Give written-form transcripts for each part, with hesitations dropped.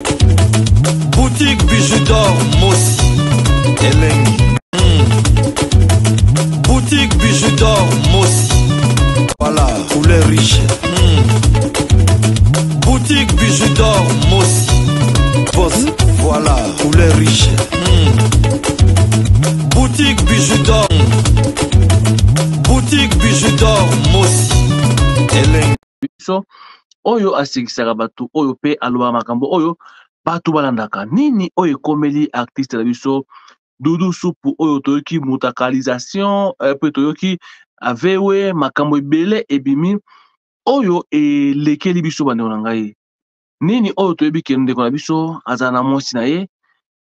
Boutique bijou d'or Mossi Elengi. Boutique bijou d'or Mossi. Voilà, couleur riche. Boutique bijou d'or Mossi. Voilà, couleur riche. Boutique bijou d'or. Boutique bijou d'or Mossi Elengi. So oyo asekisaka bato oyo pe aloba makambo oyo bato balandaka nini oyo ekomeli artiste na biso Doudou Soupu oyo toyoki mutakalisation pe toyoki avewe makambo ebele ebimi oyo elekeli biso bandeko na ngai nini oyo toyebi ke ndeko na biso azala na mwasi na ye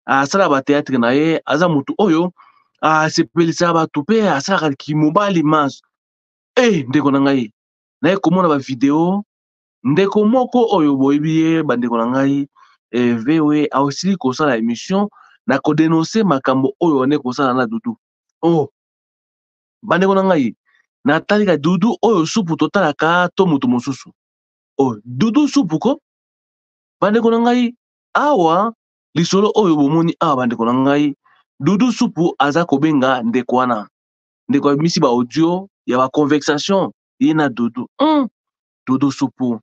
asala ba théâtre na ye aza mutu oyo asepelisaka bato pe asalaka kimobali mas ndeko na ngai naye komona ba video ndeko moko oyo boyebi ye bandeko na ngai vewe ausili kosala émission na kodenonse makambo oyo ne kosala na Doudou bandeko na ngai natalika Doudou oyo Supu totalaka to mutu mosusu Doudou Supu ko bandeko na ngai awa lisolo oyo bomoni awa bandeko na ngai Doudou Supu aza kobenga ndeko wana ndeko misi ba audio ya ba conversation ye na Doudou Doudou Supu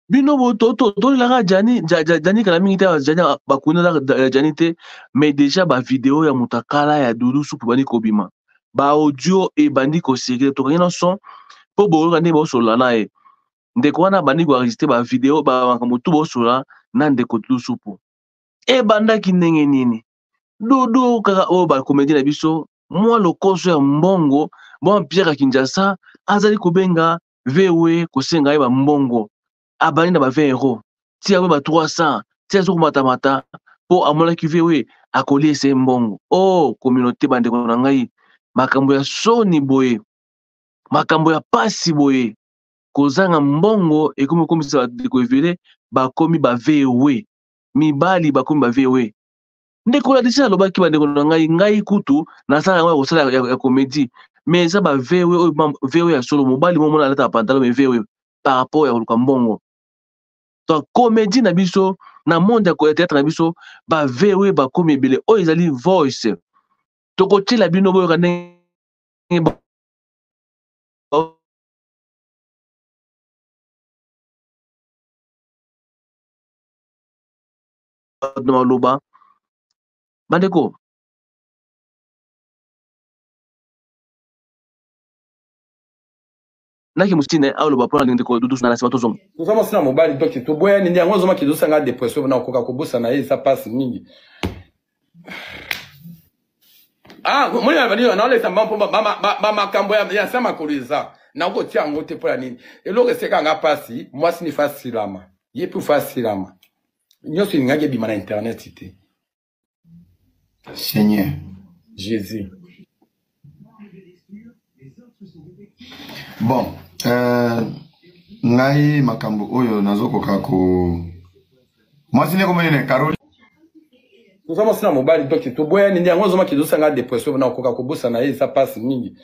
bino bo tolelaka Jani kala mingi te Jani bakunda Jani te mais déjà ba vidéo ya mutakala ya Doudou Supu bandi kobima ba audio e bandi ko série to kanyana son po boloka nde bo sola na e ndeko wana bandi ko enregistrer ba vidéo ba makambo tu bo sola na ndeko Doudou Supu bandaki ndenge nini Doudou kaka o ba comédie na biso moi lokoso ya mbongo bon Pierre Kinshasa azali kobenga vewe kosenga ye ba mbongo abani na ba 20 euros tia we ba 300 tia zo mata po amonaki vewe akoli ese mbongo communauté bandeko na ngai makambo ya soni boye makambo ya pasi boye kozanga mbongo ekomi komisa ba evele bakomi ba vewe mibali bakomi ba vewe ndeko la disi alobaki bandeko na ngai kutu nasala yango kosala ya comédie mais eza ba vewe ya solo mobali mo mona alata pantalon mais vewe par rapport ya koluka mbongo donc comédie na biso na monde ya théâtre na biso ba vewe bakomi ebele oyo ezali voice tokotiela bino boyoka ndenge na maloba bandeko naki musine aloba pona ndeko Doudou na sima tozonga tozama sina mobali donc toboya nindi yango zoma kidosanga dépression na koka kobosa na ye ça passe mingi moni na bani na lesa mampo ba makambo ya sama koleza na ko tia ngo te pona nini eloko seka nga pasi moi sini fasilama ye plus fasilama nyoso ngage bima na internet te Seigneur Jésus. Bon, ngai makambo oyo nazokoka ko mwasi ne komene Caroline tozama sina mobali donc toboya nindi yango zoma kidosanga dépression na koka kobosa na ye ça passe mingi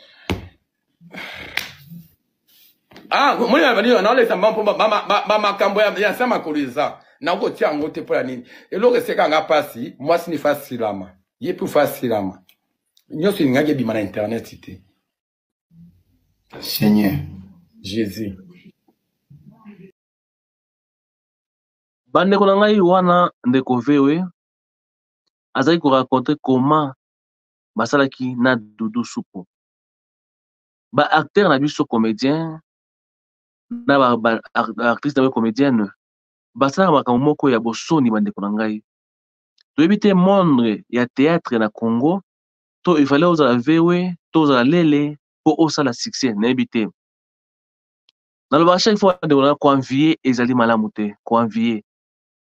moni na bani na lesa mampo ba makambo ya sama koleza na ko tia ngo te pona nini eloko seka nga pasi moi sini fasilama ye plus fasilama nyoso ngage bima na internet te Seigneur Jésus. bandeko na ngai wana ndeko vewe azali ko raconter comment basalaki na Doudou Supu ba acteur na biso comédien na ba actrice na comédienne basalaka makambo moko ya bosoni bandeko na ngai toyebi te monde ya théâtre na Congo to il fallait ozala vewe to ozala lele po osala succès nayebi te naloba chaque fois ndeko na koenvier ezali malamu te koenvier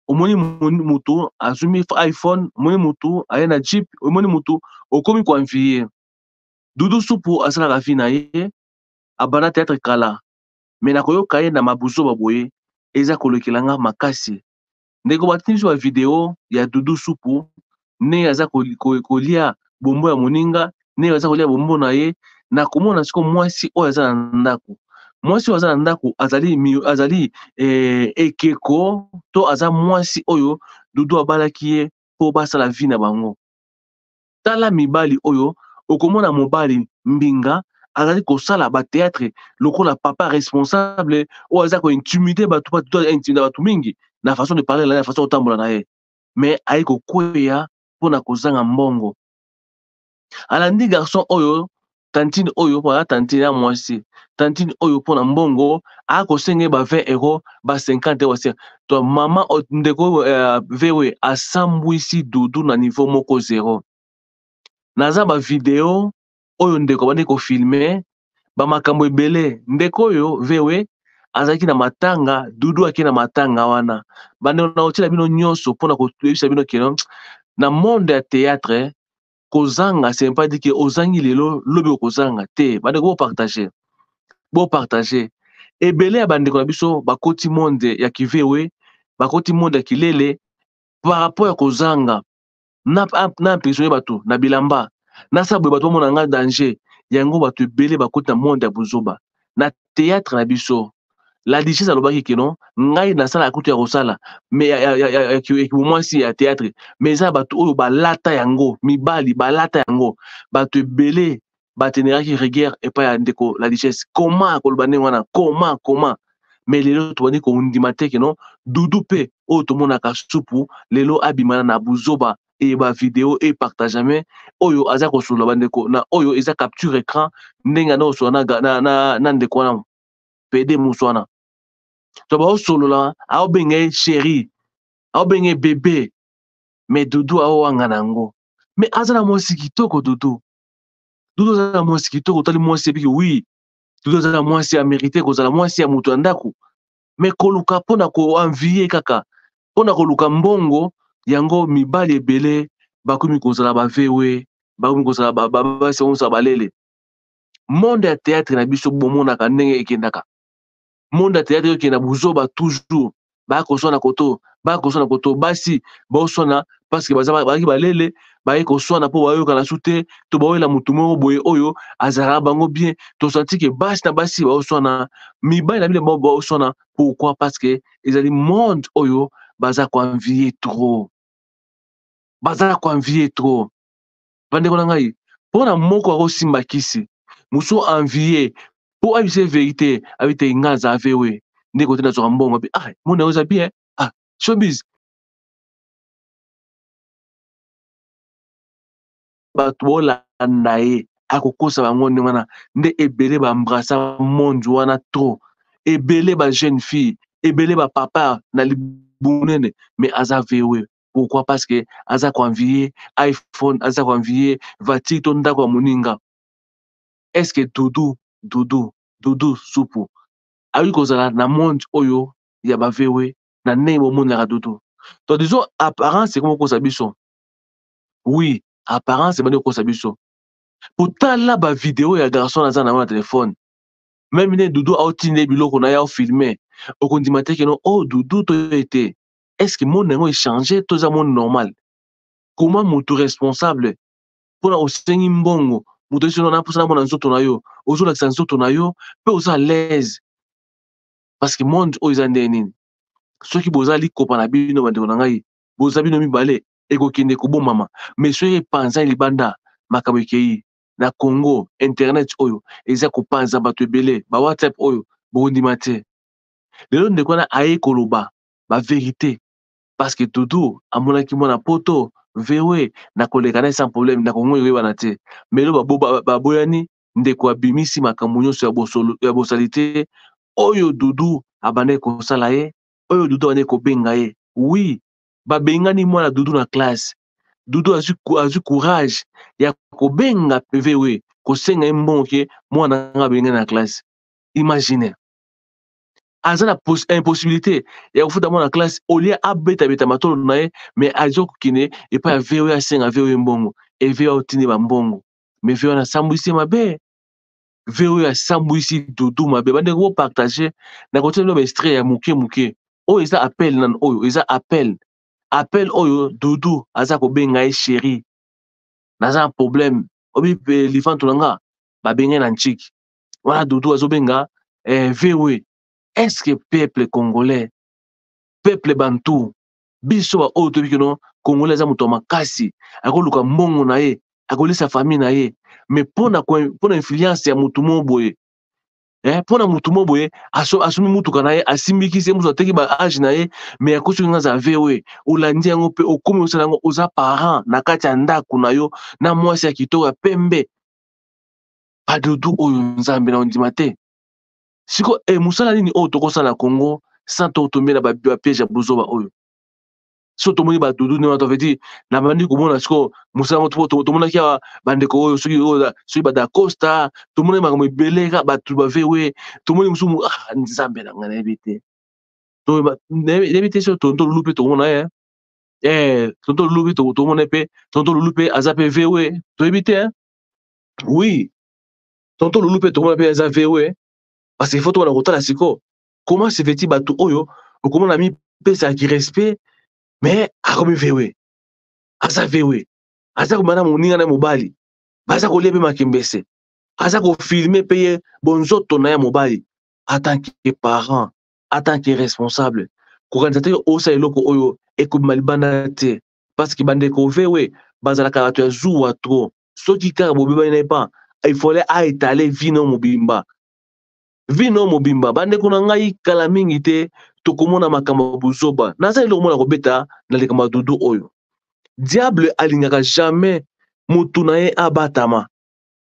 omoni mutu azumi iPhone omoni mutu aye na Jeep omoni mutu okomi koenvier Doudou Supu asalaka vi na ye abana théâtre kala mais nakoyoka ye na mabuzo baboye eza kolokelanga makasi ndeko batini biso ba video ya Doudou Supu ne aza kolia bombo ya moninga ne aza kolia bombo na ye na komona siko mwasi oyo aza na ndako mwasi oyo aza na ndako azali ekeko to aza mwasi oyo dudu abalaki ye po basala vie na bango. Tala mibali oyo okomona mobali mbinga azali kosala ba théâtre lokola papa responsable oyo aza ko intimider batu mingi na façon de parler na façon otambola na ye, mais ayi kokweya mpona kozanga mbongo. Alandi garçon oyo tantine oyo mpona tantine ya mwasi tantine oyo mpona mbongo akosenge ba 20 euros ba 50 euros to mama ndeko vewe asambwisi dudu na niveau moko zéro. Naza ba video oyo ndeko bandi ko filmer ba makambo ebele ndeko oyo vewe azaki na matanga dudu aki na matanga wana bande na otila bino nyonso mpona koyebisa bino keno na monde ya théâtre kozanga c'est pas dit que ozangi lelo lobi okozanga te bande ko partager ebele ya bandeko na biso bakoti monde ya kivewe bakoti monde ya kilele par rapport ya kozanga na impressionner bato na bilamba na sabwe bato mona nga danger yango bato ebele bakoti na monde ya buzoba na théâtre na biso. La duchesse alobaki keno ngai nasala akutu ya kosala mais ya mwasi ya théâtre mais eza bato oyo balata yango mibali balata yango bato ebele bateneraki rigueur epai ya ndeko la duchesse comment akoloba ndenge wana comment mais lelo tobandi kondima te keno dudu mpe oyo tomonaka supu lelo abimana na buzoba e ba video e partageame oyo aza kosolola bandeko na oyo eza capture écran ndenge na osolola na ndeko wana pede muswana to ba osolola aobenga chéri aobenga bébé mais dudu aowanga nango mais azala mwasi kitoko dudu azala mwasi kitoko tali mwasi ebiki oui dudu azala mwasi ya mérité kozala mwasi ya mutu ya ndako mais koluka mpona koenvie kaka mpona koluka mbongo yango mibali ebele bakomi kozala bavewe bakomi kozala basi kozala balele. Monde ya théâtre na biso bomonaka ndenge ekendaka monde ya théâtre okenda buzoba toujours bakoswana koto basi baoswana parce que bazaki balele baye koswana mpo bayokana su te to baoyela mutu moko boye oyo azalaka bango bien tosanti ke basi na basi baoswana mibali na bile baoswana. Pourquoi? Parce que ezali monde oyo baza koenvier trop bandeko na ngai mpona moko akosimba kisi muso envier po abise vérité abite ngaza avewe ndeko te nazoka mbongo pe mona oza bien showbiz bato bolanda ye akokosa bango ndenge wana nde ebele baembrasa monde wana trop ebele ba jeune fille ebele ba papa na libunene mais aza vewe. Pourquoi? Parce que aza koenvier iPhone aza koenvier voiture to ndako ya moninga. Est-ce que dudu supu ayi kozala na monde oyo ya bavewe na ndenge bomonaka dudu to disons apparence ekomi kokosa biso oui apparence ebandi kokosa biso potala bavideo ya garçon aza na mona telefone même ne dudu aotinde biloko na ye aofilme okondima te keno dudu to ete est-ce que monde yango échange to eza monde normal. Comment mutu responsable mpona osengi mbongo mutu esi na mposana mona nzoto na yo ozolakisa nzoto na yo mpe oza à l'aise parce que monde oyo eza ndenge nini soki boza likopa na bino bandeko na ngai boza bino mibale ekokende kobomama mais soki epanza libanda makambo ekei na Congo internet oyo eza kopanza bato ebele ba WhatsApp oyo bokondima te lelo ndeko wana aye koloba ba vérité parce que dudu amonaki mwana poto vewe na koleka na sans problème na Congo yoyebana te mais lelo baboyani ndeko abimisi makambo nyonso ya bosalite oyo dudu abandaki kosala ye oyo dudu abandaki kobenga ye. Oui babengani mwana dudu na classe dudu azwi courage ya kobenga vewe kosenga ye mbongo ke mwana nga abengani na classe. Imagine aza na impossibilité ya kofuta mwana classe olia abeta matolo na ye mais azo kokende epai ya vewe asenga vewe mbongo e vewe aotindi bambongo mais vewe anasambwisi mabe vewe asambwisi dudu mabe bandeko bopartage na kotia bino baextrait ya moke oyo eza appel nano oyo eza appel oyo dudu aza kobenga ye chéri naza na problème obi lifanto na nga babengai na ntchiki wana dudu azobenga VW, est-ce que peuple congolais, peuple bantou, biso ba oyo toyebi keno congolais aza moto ya makasi, akoluka mbongo na ye, akolisa famille na ye, mais mpona influence ya motu mo boye, mpona motu mo boye asumi mutuka na ye, asimbikisi ye, mosu ateki ba age na ye, mais akosi nga za VW, olandi yango mpe okomi osala yango, oza parent na kati ya ndako na yo, na mwasi ya kitoko ya pembe. Badudu oyo nzambe na ondima te. Siko musala nini oyo tokosala Congo sans totomela ba piège ya buzoba oyo. So tomoni badudu ne wato vedi na bandi komona siko musala moto tomona kia bandeko oyo soki ba da Costa, tomona makambo ebele ka batu ba VW, tomoni musumu nzambe na ngana ebite. To ebite so tonto lulupe tomona tonto lulupe tomona pe, tonto lulupe azape VW, to ebite oui. Tonto lulupe tomona pe aza VW. Parce qu'il faut que tu la siko. Comment se fait-il batu oyo? Ou comment la mi pesa qui respect? Mais a comme VW. Asa VW. Asa ko mana moninga na mobali. Baza ko lebe makembese. Asa ko filmer payer bonzoto na ya mobali. En tant que parent, en tant que responsable. Ko kanzate osa eloko oyo eko malibanda te. Parce que bande ko VW bazala karatu ya zuwa trop. Soki kaka bobiba ina pas. Il fallait étaler vino mobimba. Vino mobimba bande kuna ngai kala mingi te tokomona makambo buzoba naza eloko mona kobeta na lekama dudu oyo. Diable alingaka jamais mutu na ye abatama.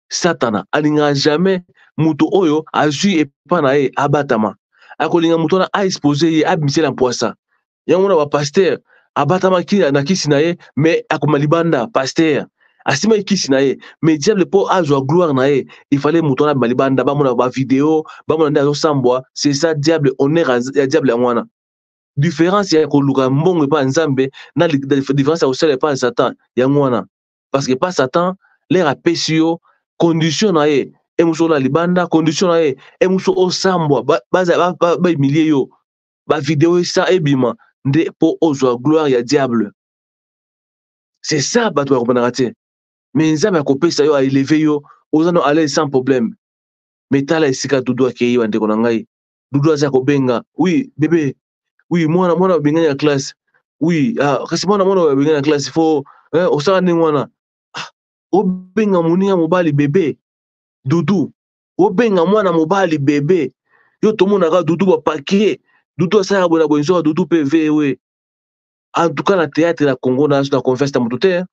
Satana alingaka jamais mutu oyo azui epa na ye abatama. Akolinga mutu na exposer ye abimisela mpoasa. Yango na ba pasteur abatama na kisi na ye mais akomalibanda pasteur. Asima ikisi na ye, mais diable po azwa gloire na ye, il fallait mutona balibanda, bamona ba vidéo, bamona ndazo sambwa, c'est ça diable, honneur ya diable ya mwana. Différence ya koluka mbongo pa nzambe, na différence ya osele pa Satan ya mwana. Parce que pas Satan, l'air a pesio, condition na ye, emuso la libanda, condition na ye, emuso o sambwa, ba emilie yo, ba vidéo sa ebima, nde po ozwa gloire ya diable. C'est ça, bato ya kopanarate. Mais nzambe akopesa yo a élevé yo ozano aller sans problème. Mais tala esika dudu akei bande ko ngai. Dudu aza ko benga. Oui, bébé. Oui, mwana benga ya classe. Oui, kasi mwana benga ya classe faut osala ni mwana. O benga muninga mobali bébé. Dudu. O benga mwana mobali bébé. Yo tomona ka dudu ba paquet. Dudu asala bona bonzo dudu PV. En tout cas na théâtre la Congo na confiance ta mututé.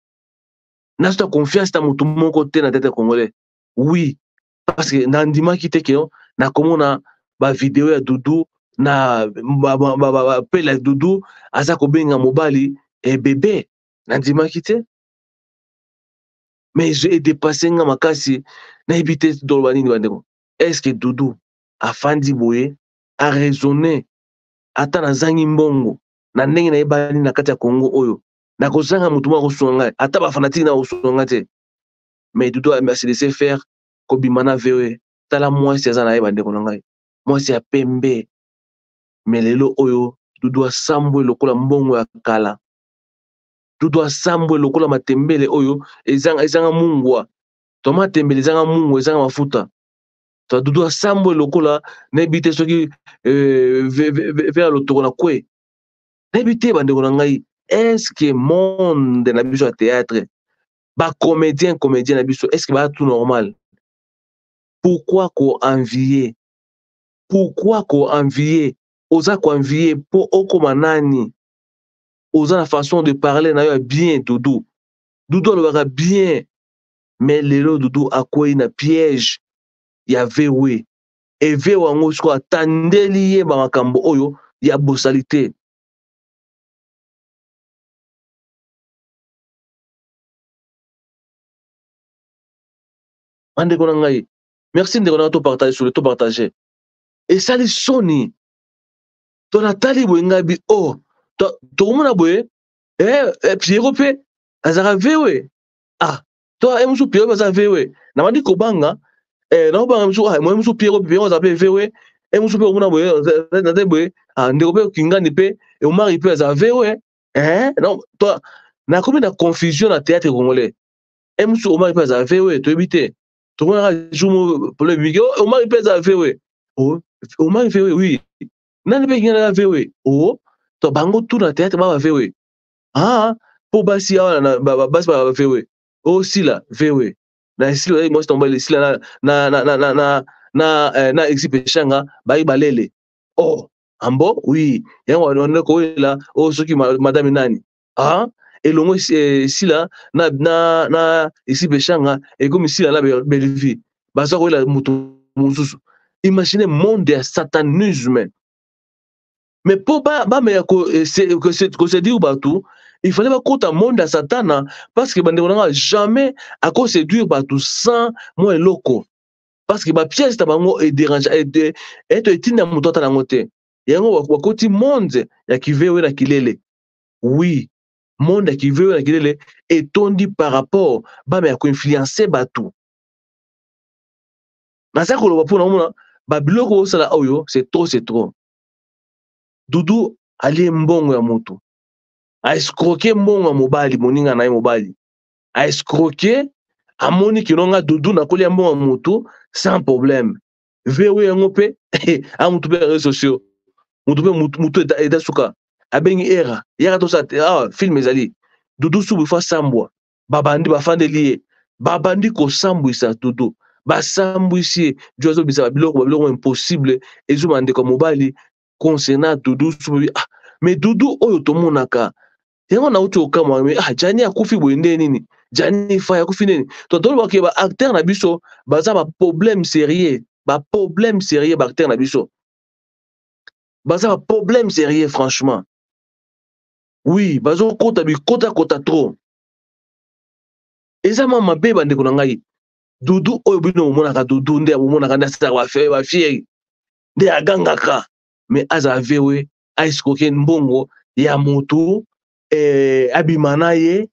N'a confiance dans mon côté dans tête congolais. Oui, parce que nandima qui te que na komona ba vidéo ya Dudu na ba pela Dudu aza ko benga mobali et bébé nandima qui te. Mais j'ai dépassé nga makasi na ebité dolbani bandeko. Est-ce que Dudu a fandi boye a raisonné ata na zangi mbongo na ndenge na ebani na kati ya Congo oyo? Na kozanga mutu mwa kosunga ata ba fanatique na kosunga te, mais Dudu a se laisser faire ko bimana VW tala mwasi aza na ye bandeko na ngai mwasi ya pembe, mais lelo oyo Dudu asambwe lokola mbongo ya kala. Dudu asambwe lokola matembele oyo ezanga mungwa to matembele ezanga mungwa ezanga mafuta to Dudu asambwe lokola na ebite soki vers lotoko na kwe na ebite bandeko na ngai. Est-ce que monde na biso ya théâtre ba comédien na biso est-ce que ba tout normal? Pourquoi ko envier? Pourquoi ko envier? Oza ko envier po okoma nani? Oza la façon de parler na yo bien Dudu. Dudu alobaka bien, mais lelo Dudu akoyi na piège ya VW. Et VW ango siko atandeli ye ba makambo oyo ya bosalité. Andeko na ngai. Merci ndeko na to partager sur le to partager. Et ça les soni. To natali boye ngabi to mona boye Pierrot pe azara VW. To emusu Pierrot azara VW. Na mandi ko banga na banga musu Pierrot azara VW. Emusu pe mona boye na te boye ndeko pe kingani pe e Omar pe azara VW. Non to na komi na confusion na théâtre congolais. Emusu Omar pe azara VW to ebite. Tout le monde a joué pour le Omar il pèse à VW. Oh, Omar VW, oui. Nani pe ngana VW. Oh, to bango tout na théâtre ba VW. Ah, po basi na basi ba VW. Oh sila VW. Na sila moi tomba sila na exipe shanga ba ibalele. Oh, ambo oui. Yango on ko la oh soki madame nani. Ah, elongo sila na exipe shanga e comme sila na Belleville. Baza ko la mutu mususu. Imaginez monde de satanisme. Mais pour mais que se dire batou, il fallait pas qu'on un monde à Satan parce que on jamais à cause séduire batou sans moi loco. Parce que ba pièce ta bango est dérange et etina muto ta ngote. Yango wakoti monde ya kivewe na kilele. Oui, monde ya kivewe na kilele est tondi par rapport mais à influencer batou. Na ça ko lo ba mona ba biloko sala oyo c'est trop. Dudu ali mbongo ya moto. A escroquer mbongo ya mobali, moninga na ye mobali. A escroquer, amoni kinonga Dudu na koli ya mbongo ya moto, sans problème. VW yango pe, a mutu pe réseaux sociaux. Mutu pe mutu eta suka. Abengi era. Yaka to sa, film ezali. Dudu subu fa sambwa. Babandi bafande liye. Babandi ko sambwisa Dudu. Ba sambwisi, jozo bisa biloko impossible. Ezo mande ko mobali. Concernant Dudu subi mais Dudu oyo tomonaka yango na uti okama Jani akufi boyende nini Jani fa akufi nini to tolo ba acteur na biso baza ba problème sérieux ba acteur na biso baza ba problème sérieux franchement oui bazo kota bi kota trop eza mama be bande ko ngai Dudu oyo bino omonaka Dudu nde omonaka ndasa ba fieri nde agangaka mais aza VW a escroqué mbongo ya moto abimana ye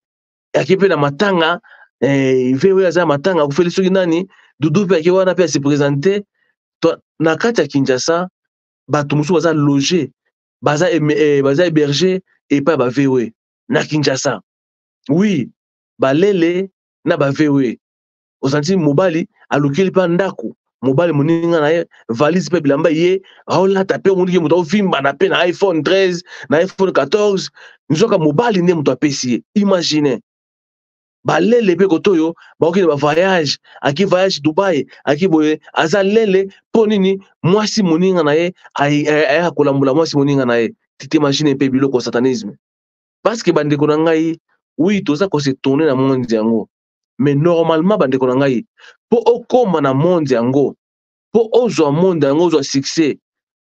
akipe na matanga VW aza matanga kufeli soki nani Dudu pe aki wana pe se présenter na kati ya Kinshasa bato musu baza loger baza héberger et pas ba VW na Kinshasa oui balele na ba VW osanti mobali alukeli pa ndako mobali moninga na ye valise pe bilamba ye aolata pe moninga moto ovimba na pe na iPhone 13 na iPhone 14 nzoka mobali ne moto apesi imagine balele pe kotoyo baokende ba voyage aki voyage Dubai aki boye aza lele po nini mwasi moninga na ye aya kolambula mwasi moninga na ye tite imagine pe biloko satanisme parce que bandeko na ngai oui toza ko se tourner na monde yango mais normalement bandeko na ngai po okoma na monde yango po ozwa monde yango ozwa succès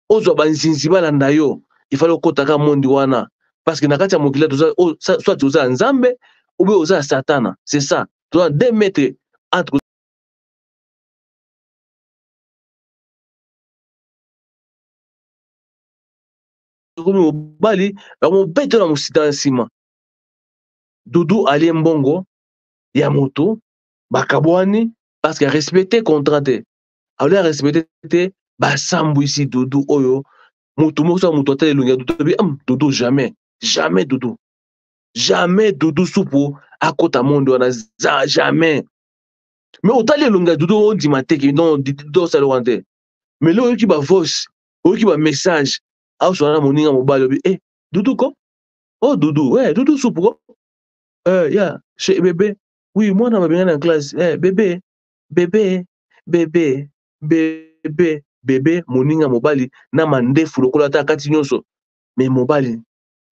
ozwa banzinzi balanda yo il fallait okotaka monde wana parce que na kati ya mokili toza soit toza nzambe ou bien oza satana c'est ça toza 2 mètres entre mobali bamobeto na mosita nsima Dudu ali mbongo ya moto bakabwani parce que respecter contrat te alors respecter te basambwisi Dudu oyo mutu moko mutu atele lunga Dudu jamais Dudu supo akota monde wana jamais mais otali lunga Dudu on dit mateke non do salorante mais là oyoki ba voice oyoki ba message a so na moninga mobali Dudu ko oh Dudu ouais Dudu supo ko yeah chez bébé oui moi na babengana en classe bébé moninga mobali na mandefu lokola ta kati nyonso mais mobali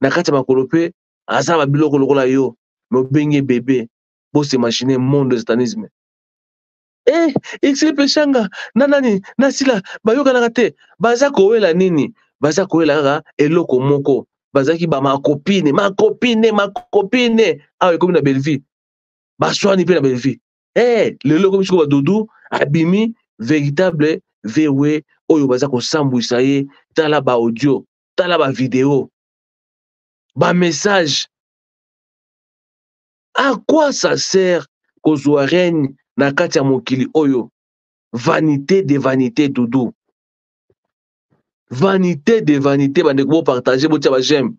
na kati makolo pe aza ba biloko lokola yo mais obenge bébé bo se machiner monde de satanisme XP shanga nani nasila bayoka na te baza kowela nini baza kowela kaka eloko moko bazaki ba ma copine awe komi na Belleville baswani pe na Belleville lelo komi chiko ba Dudu abimi véritable VW oyo baza ko sambwisa ye tala ba audio tala ba vidéo ba message à quoi ça sert kozwa règne na kati ya mokili oyo vanité de vanité Dudu vanité de vanité bande ko partager botia ba j'aime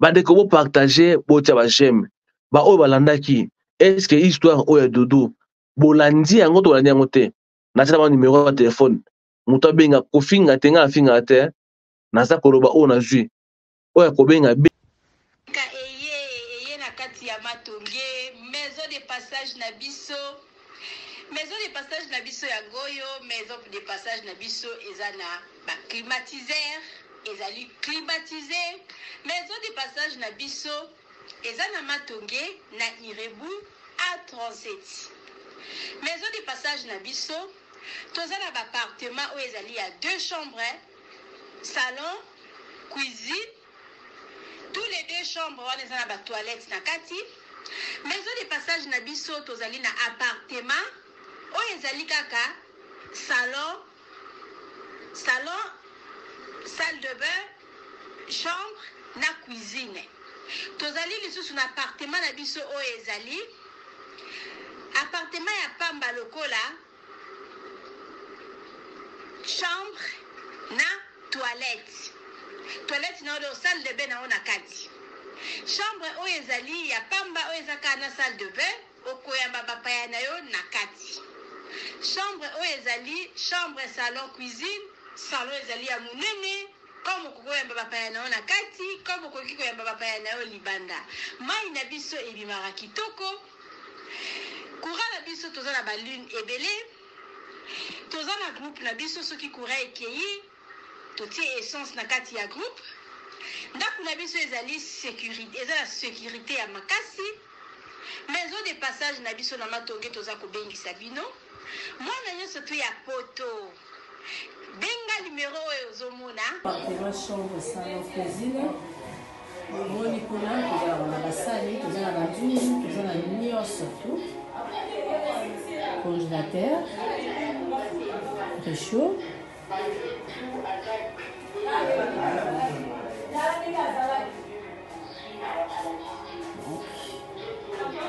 bande ko partager botia ba j'aime ba oyo balandaki est-ce que histoire oyo Dudu bolandi yango to bolandi yango te na tala ba numéro ya téléphone muta benga kofinga tenga afinga te naza koloba o na jui oya kobenga eye na kati ya matonge maison de passage na biso ya goyo maison de passage na biso eza na ba climatiseur ezali climatisé maison de passage na biso eza na matonge na Irebu A37 maison de passage na biso toza na ba appartement oyo ezali ya 2 chambres salon cuisine tous les 2 chambres wana eza na ba toilettes na kati maison de passage na biso tozali na appartement oyo ezali kaka salon salle de bain chambre na cuisine tozali lisusu na appartement na biso oyo ezali appartement ya pamba lokola chambre na toilette na oyo salle de bain na ona kati chambre oyo ezali ya pamba oyo ezaka na salle de bain okoyamba bapaya na yo na kati chambre oyo ezali chambre salon cuisine salon ezali ya munene comme okoyamba bapaya na yo na kati comme okoki koyamba bapaya na yo libanda mai na biso ebimaka kitoko courant na biso toza na balune ebele toza na groupe na biso soki courant ekei totie essence na kati ya groupe ndako na biso ezali sécurité eza na sécurité ya makasi maison de passage na biso na matonge toza kobengisa bino mwana nyonso to ya poto benga numéro oyo ozomona appartement chambre salon cuisine omoni kuna toza na basali toza na badouze toza na nyonso tu congélateur réchaud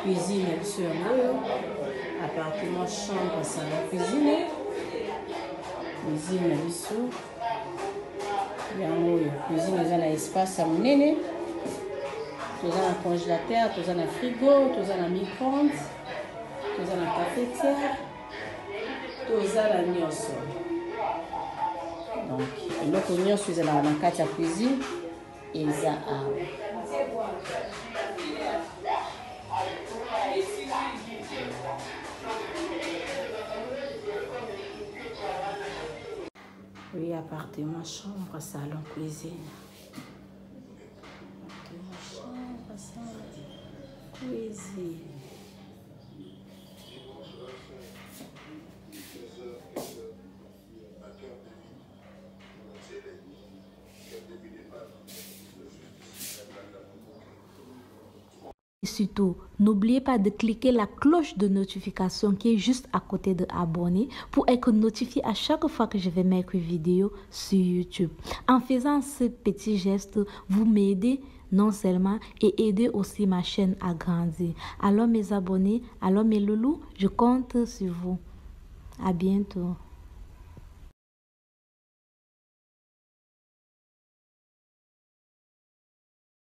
cuisine sur l'eau, appartement, chambre, salon, cuisine biso yango cuisine eza na espace ya monene toza na congélateur toza na frigo toza na micro-ondes toza na cafetière toza na nyonso donc eloko nyonso ezalaka na kati ya cuisine eza awa. Oui, appartement, chambre, salon, cuisine. Appartement, chambre, salon, cuisine. Et surtout, n'oubliez pas de cliquer la cloche de notification qui est juste à côté de abonner pour être notifié à chaque fois que je vais mettre une vidéo sur YouTube. En faisant ce petit geste, vous m'aidez non seulement et aider aussi ma chaîne à grandir. Alors mes abonnés, alors mes loulous, je compte sur vous. À bientôt.